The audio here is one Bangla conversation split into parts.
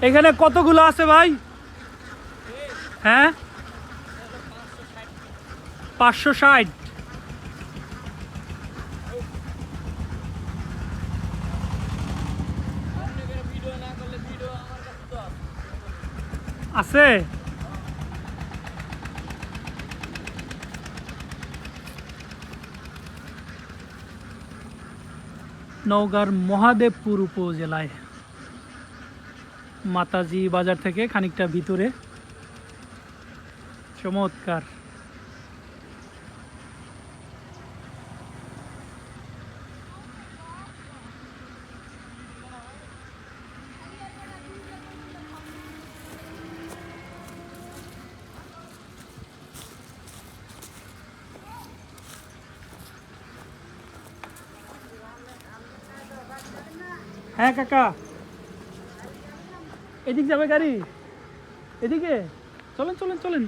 এখানে কতগুলো আছে ভাই? হ্যাঁ 560। আছে নওগাঁর মহাদেবপুর উপজেলায় মাতাজি বাজার থেকে খানিকটা ভিতরে। চমৎকার। হ্যাঁ কাকা, এদিক যাবে গাড়ি? এদিকে চলেন চলেন চলেন।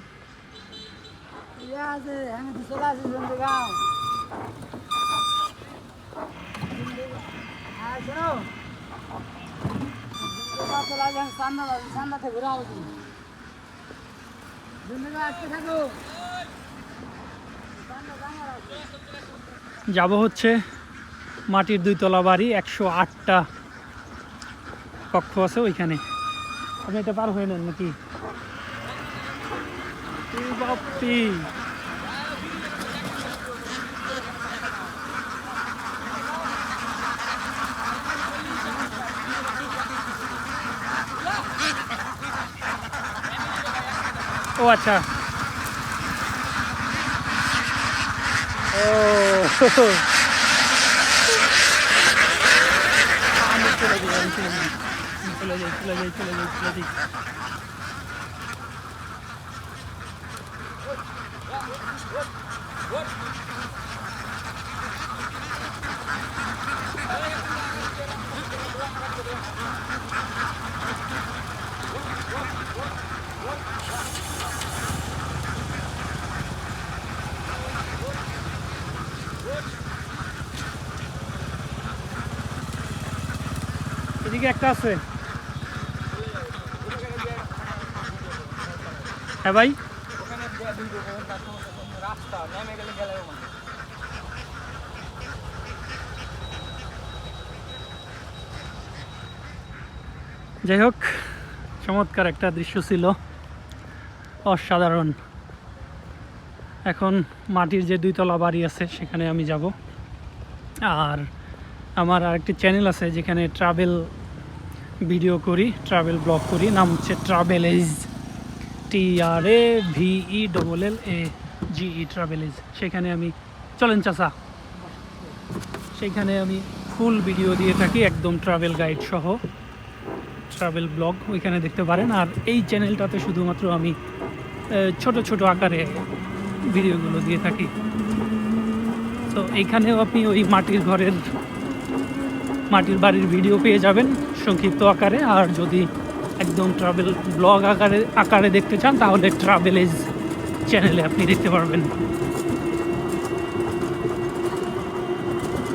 যাব হচ্ছে মাটির 2 তলা বাড়ি, 108টা কক্ষ আছে ওইখানে। আপনি এটা পার হয়ে নেন নাকি? বাপি ও আচ্ছা। ও চলে যাই। এদিকে একটা আছে। হ্যাঁ ভাই, যাই হোক চমৎকার একটা দৃশ্য ছিল, অসাধারণ। এখন মাটির যে 2 তলা বাড়ি আছে সেখানে আমি যাব। আর আমার আরেকটি চ্যানেল আছে যেখানে ট্রাভেল ভিডিও করি, ট্রাভেল ব্লগ করি, নাম হচ্ছে ট্রাভেলেজ, TRAVELLAGE ট্রাভেলেজ। সেখানে আমি চলেন চাচা, সেখানে আমি ফুল ভিডিও দিয়ে থাকি, একদম ট্রাভেল গাইড সহ ট্রাভেল ব্লগ ওইখানে দেখতে পারেন। আর এই চ্যানেলটাতে শুধুমাত্র আমি ছোট ছোট আকারে ভিডিওগুলো দিয়ে থাকি। তো এইখানেও আপনি ওই মাটির বাড়ির ভিডিও পেয়ে যাবেন সংক্ষিপ্ত আকারে। আর যদি একদম ট্রাভেল ব্লগ আকারে দেখতে চান তাহলে ট্রাভেলেজ চ্যানেলে আপনি দেখতে পারবেন।